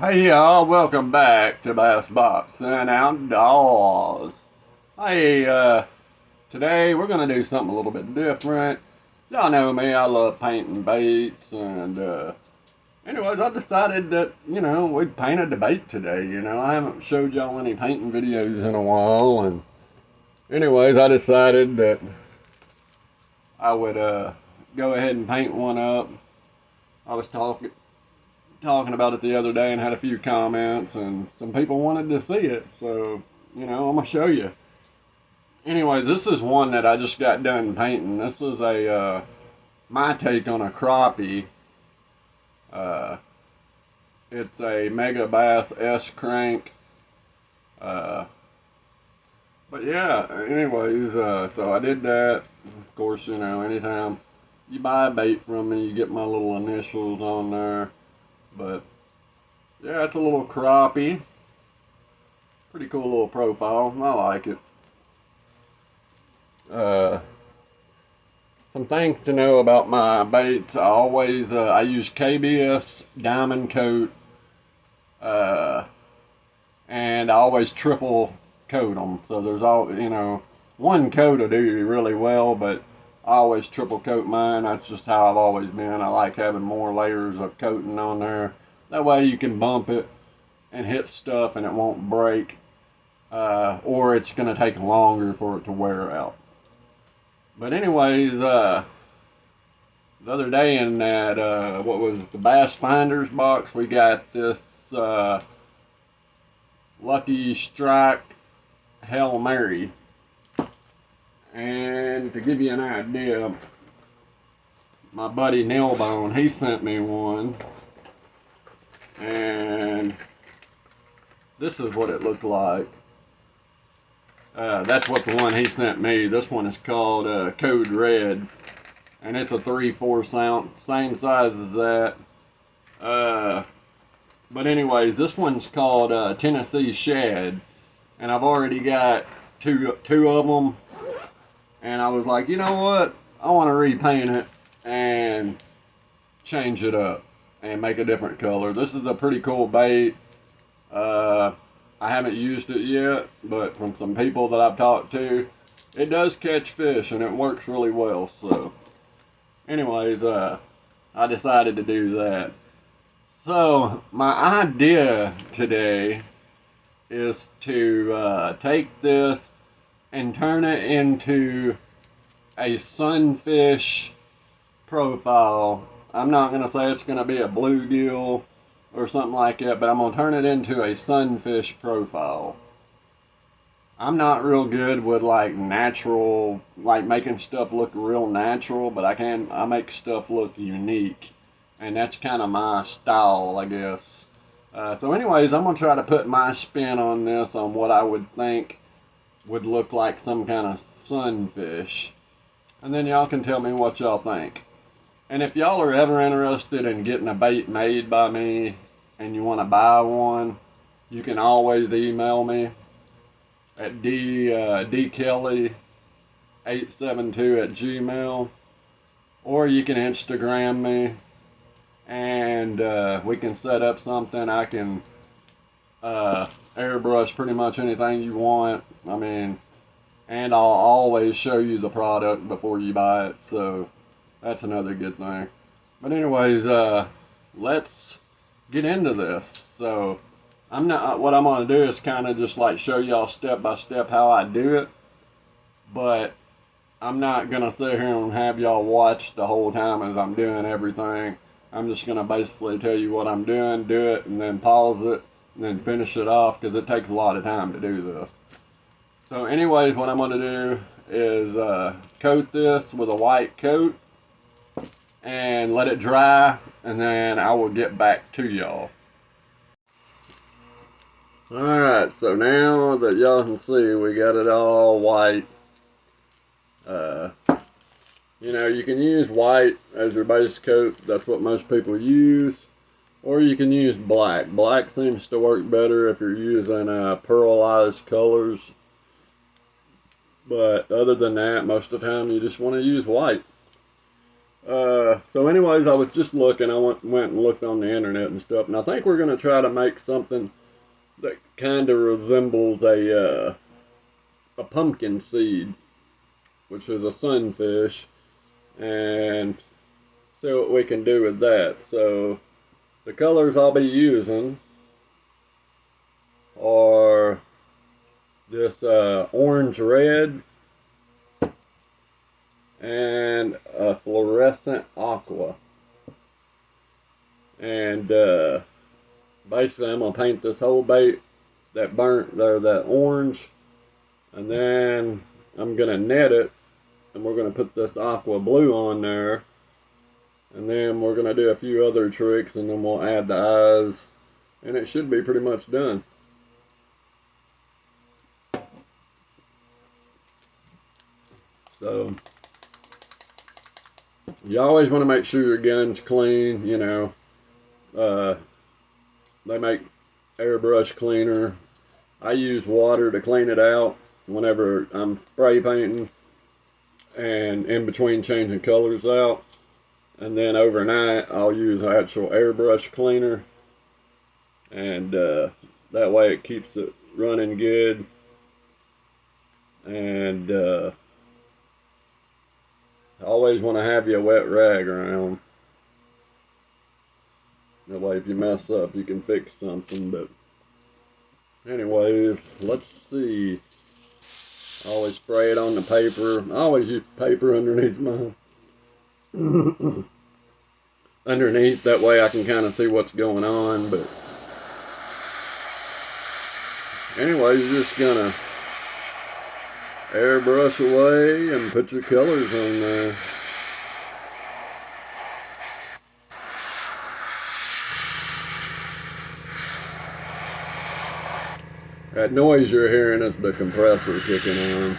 Hey y'all, welcome back to Bass Box and Outdoors. Hey, today we're gonna do something a little bit different. Y'all know me, I love painting baits, and anyways, I decided that, we'd paint a bait today. I haven't showed y'all any painting videos in a while, and anyways, I decided that I would go ahead and paint one up. I was talking about it the other day and had a few comments, and some people wanted to see it, so I'm gonna show you. Anyway, this is one that I just got done painting. This is a my take on a crappie. uh, it's a Mega Bass S crank. uh, but yeah, anyways, so I did that. Of course, anytime you buy a bait from me, you get my little initials on there. But yeah, it's a little crappie. Pretty cool little profile. I like it. Uh, some things to know about my baits. I use KBS Diamond Coat, uh, and I always triple coat them. So there's one coat will do really well, but I always triple coat mine. That's just how I've always been. I like having more layers of coating on there. That way you can bump it and hit stuff and it won't break, or it's going to take longer for it to wear out. But anyways, the other day in that, what was it, the Bass Finders box, we got this Lucky Strike Hail Mary. And to give you an idea, my buddy Nailbone, he sent me one. And this is what it looked like. That's what the one he sent me. This one is called Code Red. And it's a 3/4 ounce, same size as that. But anyways, this one's called Tennessee Shad, and I've already got two of them. And I was like, you know what? I want to repaint it and change it up and make a different color. This is a pretty cool bait. I haven't used it yet, but from some people that I've talked to, it does catch fish and it works really well. So anyways, I decided to do that. So my idea today is to take this and turn it into a sunfish profile. I'm not going to say it's going to be a bluegill or something like that, but I'm going to turn it into a sunfish profile. I'm not real good with like making stuff look real natural, but I make stuff look unique, and that's kind of my style, I guess. So anyways, I'm going to try to put my spin on this, on what I would think would look like some kind of sunfish. And then y'all can tell me what y'all think. And if y'all are ever interested in getting a bait made by me and you want to buy one, you can always email me at dkelly872@gmail, or you can Instagram me, and we can set up something. I can airbrush pretty much anything you want. I mean, and I'll always show you the product before you buy it, so that's another good thing. But anyways, let's get into this. So what I'm going to do is kind of just like show y'all step by step how I do it, but I'm not going to sit here and have y'all watch the whole time as I'm doing everything. I'm just going to basically tell you what I'm doing, do it, and then pause it, and then finish it off, because it takes a lot of time to do this. So anyways, what I'm going to do is coat this with a white coat and let it dry, and then I will get back to y'all. Alright, so now that y'all can see, we got it all white. You can use white as your base coat. That's what most people use. Or you can use black. Black seems to work better if you're using pearlized colors. But other than that, most of the time you just want to use white. So anyways, I was just looking. I went and looked on the internet and stuff, and I think we're gonna try to make something that kind of resembles a pumpkin seed, which is a sunfish, and see what we can do with that. So the colors I'll be using are this orange red and a fluorescent aqua. And basically I'm gonna paint this whole bait that burnt there, that orange, and then I'm gonna net it, and we're gonna put this aqua blue on there, and then we're gonna do a few other tricks, and then we'll add the eyes, and it should be pretty much done. So you always want to make sure your gun's clean. You know, they make airbrush cleaner. I use water to clean it out whenever I'm spray painting and in between changing colors out. And then overnight I'll use actual airbrush cleaner, and that way it keeps it running good. And always want to have you a wet rag around. That way if you mess up you can fix something. But anyways, let's see. I always spray it on the paper. I always use paper underneath mine. Underneath, that way I can kind of see what's going on. But anyway, you're just gonna airbrush away and put your colors on there. That noise you're hearing is the compressor kicking on.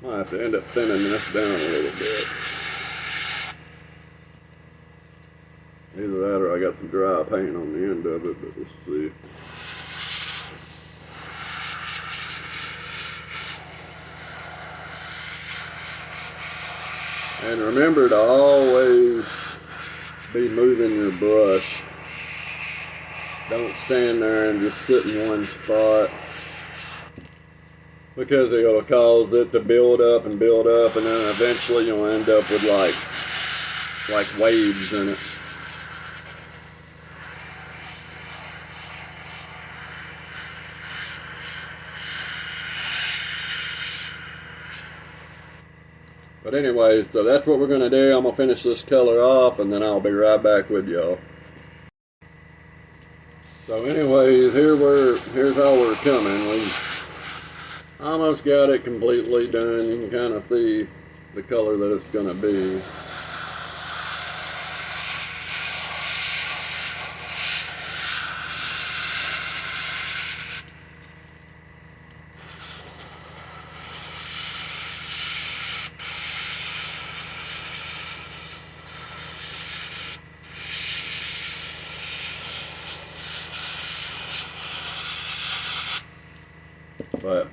Might have to end up thinning this down a little bit. Either that or I got some dry paint on the end of it, but let's see. And remember to always be moving your brush. Don't stand there and just sit in one spot, because it'll cause it to build up, and then eventually you'll end up with like waves in it. But anyways, so that's what we're going to do. I'm going to finish this color off, and then I'll be right back with y'all. So anyways, here's how we're coming. We almost got it completely done. You can kind of see the color that it's going to be. But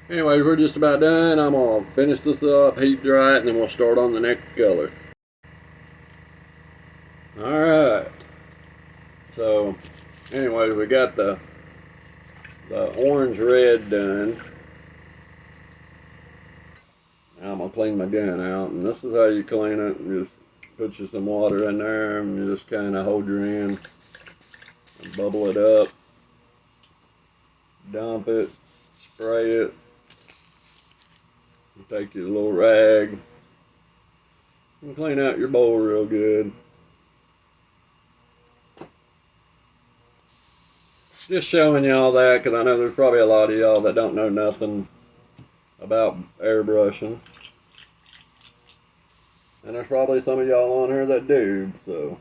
anyway, we're just about done. I'm going to finish this up, heat dry it, and then we'll start on the next color. Alright. So, anyway, we got the orange red done. Now I'm going to clean my gun out, and this is how you clean it. You just put you some water in there, and you just kind of hold your hand and bubble it up. Dump it, spray it. You take your little rag and clean out your bowl real good. Just showing y'all that, because I know there's probably a lot of y'all that don't know nothing about airbrushing. And there's probably some of y'all on here that do, so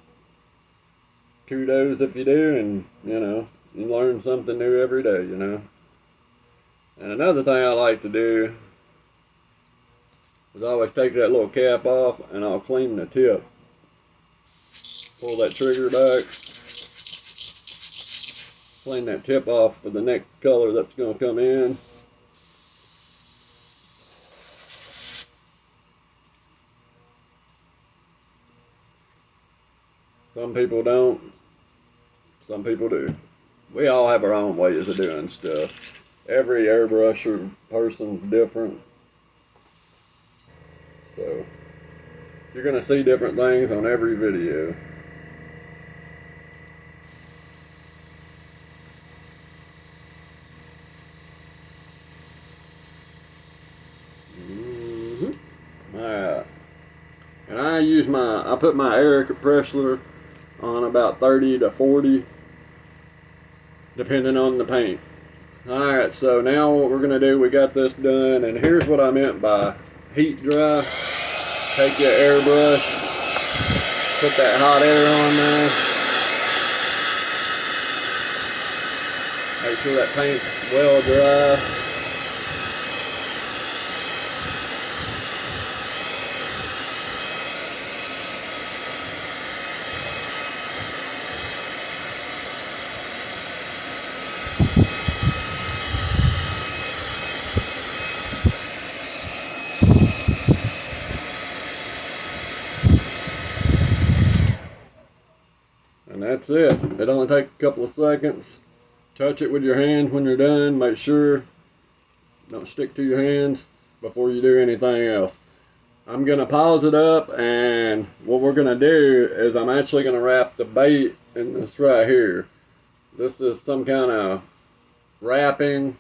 kudos if you do, and you know, you learn something new every day, you know. And another thing I like to do is I always take that little cap off and I'll clean the tip. Pull that trigger back. Clean that tip off for the next color that's going to come in. Some people don't, some people do. We all have our own ways of doing stuff. Every airbrusher person's different. So, you're going to see different things on every video. Alright. And I put my air compressor on about 30 to 40, depending on the paint. Alright, so now what we're going to do, we got this done, and here's what I meant by heat dry. Take your airbrush, put that hot air on there. Make sure that paint's well dry. And that's it. It only takes a couple of seconds. Touch it with your hands when you're done. Make sure don't stick to your hands before you do anything else. I'm going to pause it up, and what we're going to do is I'm actually going to wrap the bait in this right here. This is some kind of wrapping.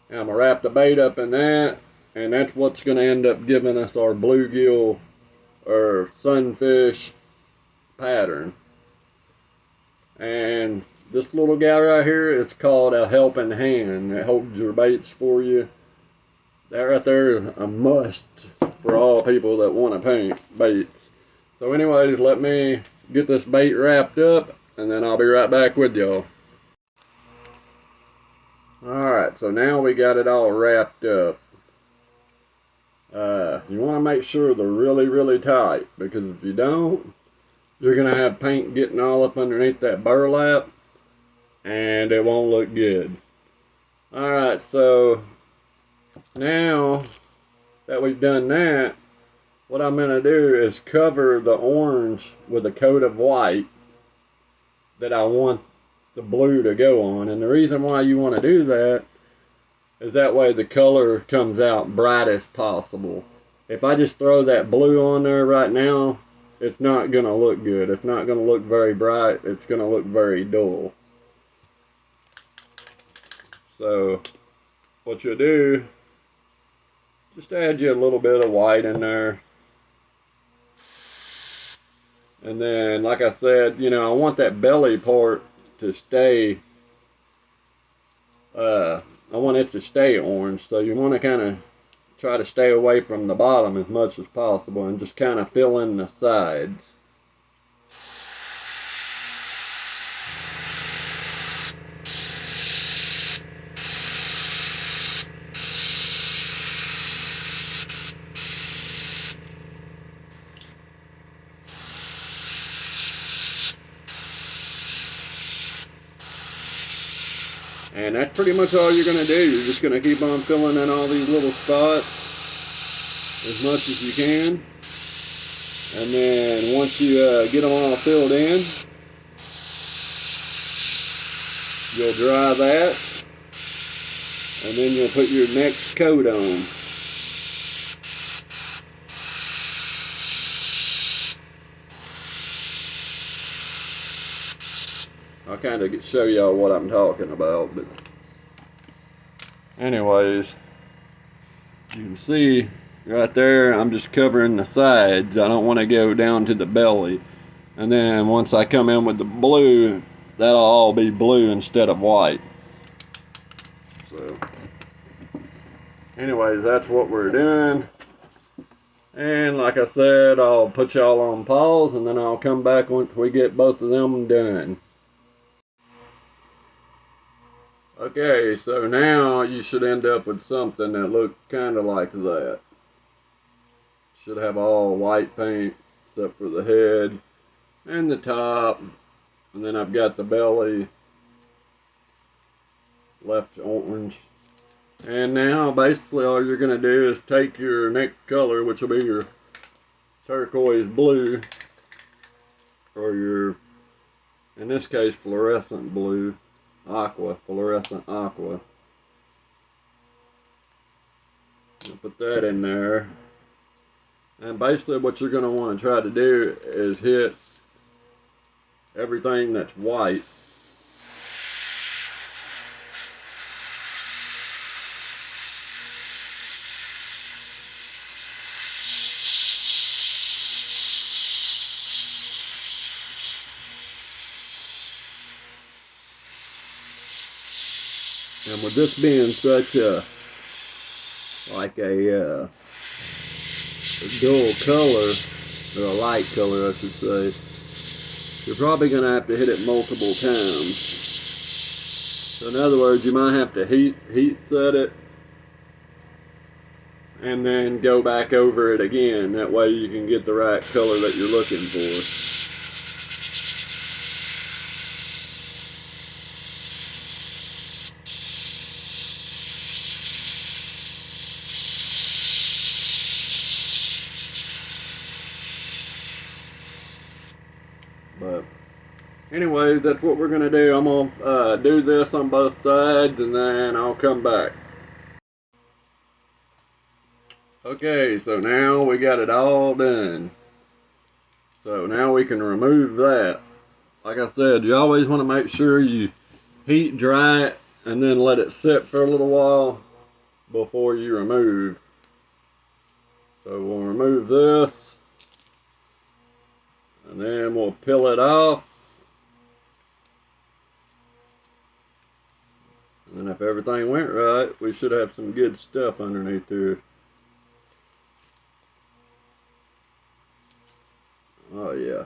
And I'm going to wrap the bait up in that, and that's what's going to end up giving us our bluegill or sunfish pattern. And this little guy right here is called a helping hand. It holds your baits for you. That right there is a must for all people that want to paint baits. So anyways, let me get this bait wrapped up, and then I'll be right back with y'all. Alright, so now we got it all wrapped up. You want to make sure they're really, really tight, because if you don't, you're going to have paint getting all up underneath that burlap, and it won't look good. Alright, so now that we've done that, what I'm going to do is cover the orange with a coat of white that I want the blue to go on. And the reason why you want to do that is that way the color comes out bright as possible. If I just throw that blue on there right now, it's not going to look good. It's not going to look very bright. It's going to look very dull. So what you'll do, just add you a little bit of white in there. And then, like I said, you know, I want that belly part to stay, I want it to stay orange. So you want to kind of try to stay away from the bottom as much as possible and just kind of fill in the sides. And that's pretty much all you're going to do. You're just going to keep on filling in all these little spots as much as you can. And then once you get them all filled in, you'll dry that. And then you'll put your next coat on. I'll kind of show y'all what I'm talking about, but anyways, you can see right there I'm just covering the sides. I don't want to go down to the belly. And then once I come in with the blue, that'll all be blue instead of white. So anyways, that's what we're doing. And like I said, I'll put y'all on pause, and then I'll come back once we get both of them done. Okay, so now you should end up with something that looks kind of like that. Should have all white paint except for the head and the top. And then I've got the belly left orange. And now basically all you're going to do is take your next color, which will be your turquoise blue, or your, in this case, fluorescent blue, fluorescent aqua. I'll put that in there. And basically what you're going to want to try to do is hit everything that's white. And with this being such a, like a dull color, or a light color I should say, you're probably going to have to hit it multiple times. So in other words, you might have to heat set it and then go back over it again. That way you can get the right color that you're looking for. But anyways, that's what we're going to do. I'm going to do this on both sides and then I'll come back. Okay, so now we got it all done. So now we can remove that. Like I said, you always want to make sure you heat dry it and then let it sit for a little while before you remove. So we'll remove this and then we'll peel it off. And if everything went right, we should have some good stuff underneath here. Oh yeah.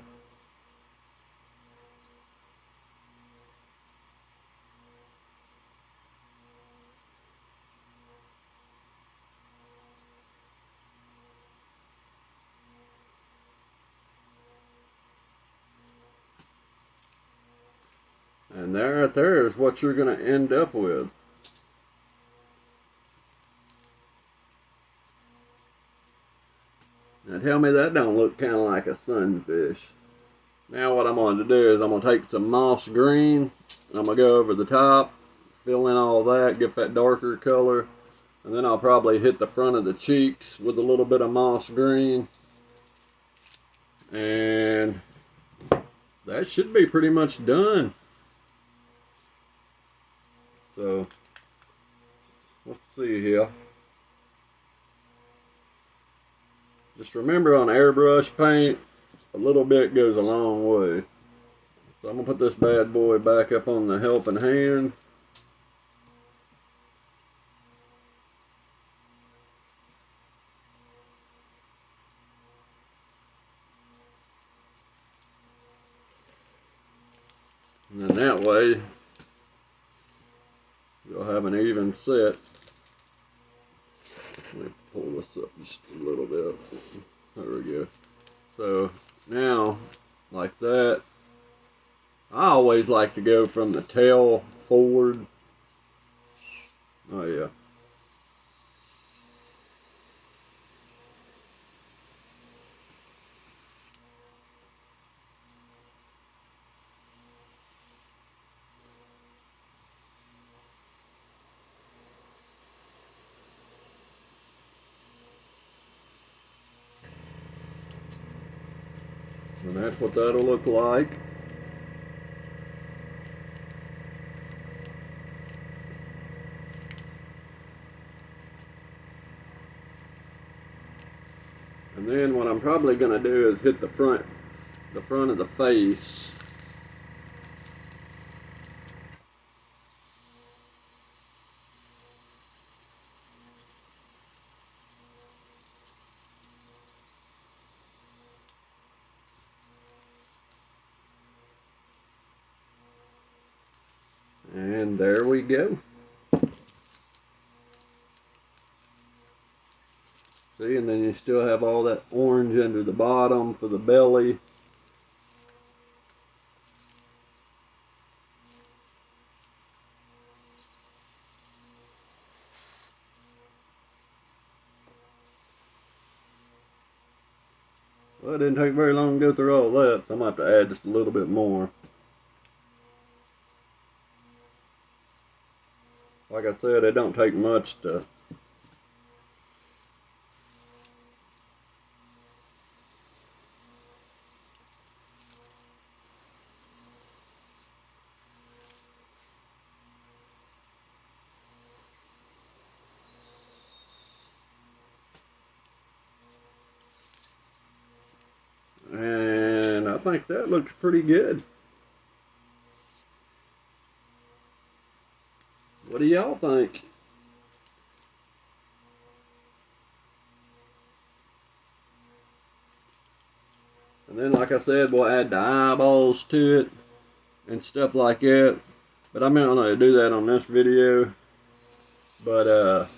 And there, right there is what you're going to end up with. Now tell me that don't look kind of like a sunfish. Now what I'm going to do is I'm going to take some moss green. I'm going to go over the top, fill in all that, get that darker color. And then I'll probably hit the front of the cheeks with a little bit of moss green. And that should be pretty much done. So, let's see here. Just remember on airbrush paint, a little bit goes a long way. So I'm going to put this bad boy back up on the helping hand. And then that way, you'll have an even set. Let me pull this up just a little bit. There we go. So now, like that, I always like to go from the tail forward. Oh yeah. And that's what that'll look like. And then what I'm probably going to do is hit the front of the face. And there we go. See, and then you still have all that orange under the bottom for the belly. Well, it didn't take very long to go through all that, so I'm going to have to add just a little bit more. Like I said, it don't take much to and I think that looks pretty good. What do y'all think? And then, like I said, we'll add the eyeballs to it and stuff like that. But I'm not going to do that on this video. But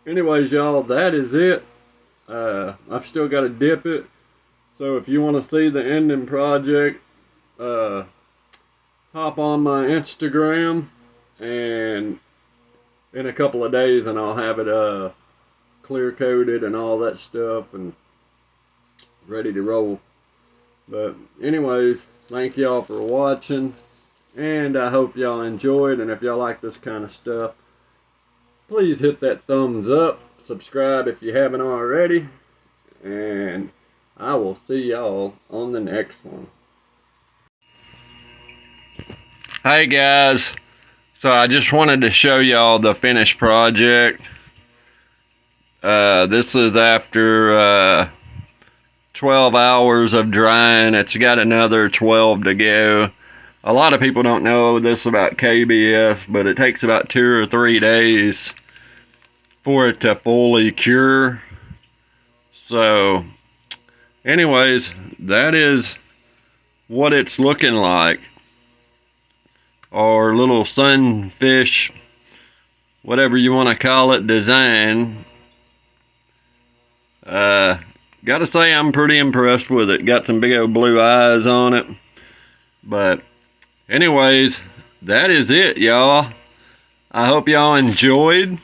anyways, y'all, that is it. I've still got to dip it. So if you want to see the ending project, hop on my Instagram, and in a couple of days, and I'll have it clear coated and all that stuff and ready to roll. But anyways, thank y'all for watching, and I hope y'all enjoyed. And if y'all like this kind of stuff, please hit that thumbs up, subscribe if you haven't already, and I will see y'all on the next one. Hey guys, so I just wanted to show y'all the finished project. This is after 12 hours of drying. It's got another 12 to go. A lot of people don't know this about KBS, but it takes about 2 or 3 days for it to fully cure. So anyways, that is what it's looking like. Our little sunfish, whatever you want to call it, design. Gotta say, I'm pretty impressed with it. Got some big old blue eyes on it. But anyways, that is it, y'all. I hope y'all enjoyed.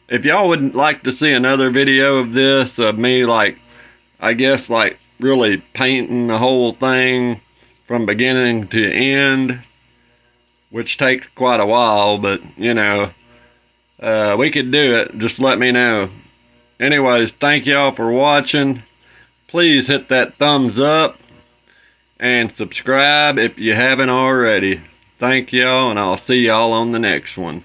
If y'all would like to see another video of this, of me, like, I guess, like, really painting the whole thing from beginning to end, which takes quite a while, but, you know, we could do it. Just let me know. Anyways, thank y'all for watching. Please hit that thumbs up and subscribe if you haven't already. Thank y'all, and I'll see y'all on the next one.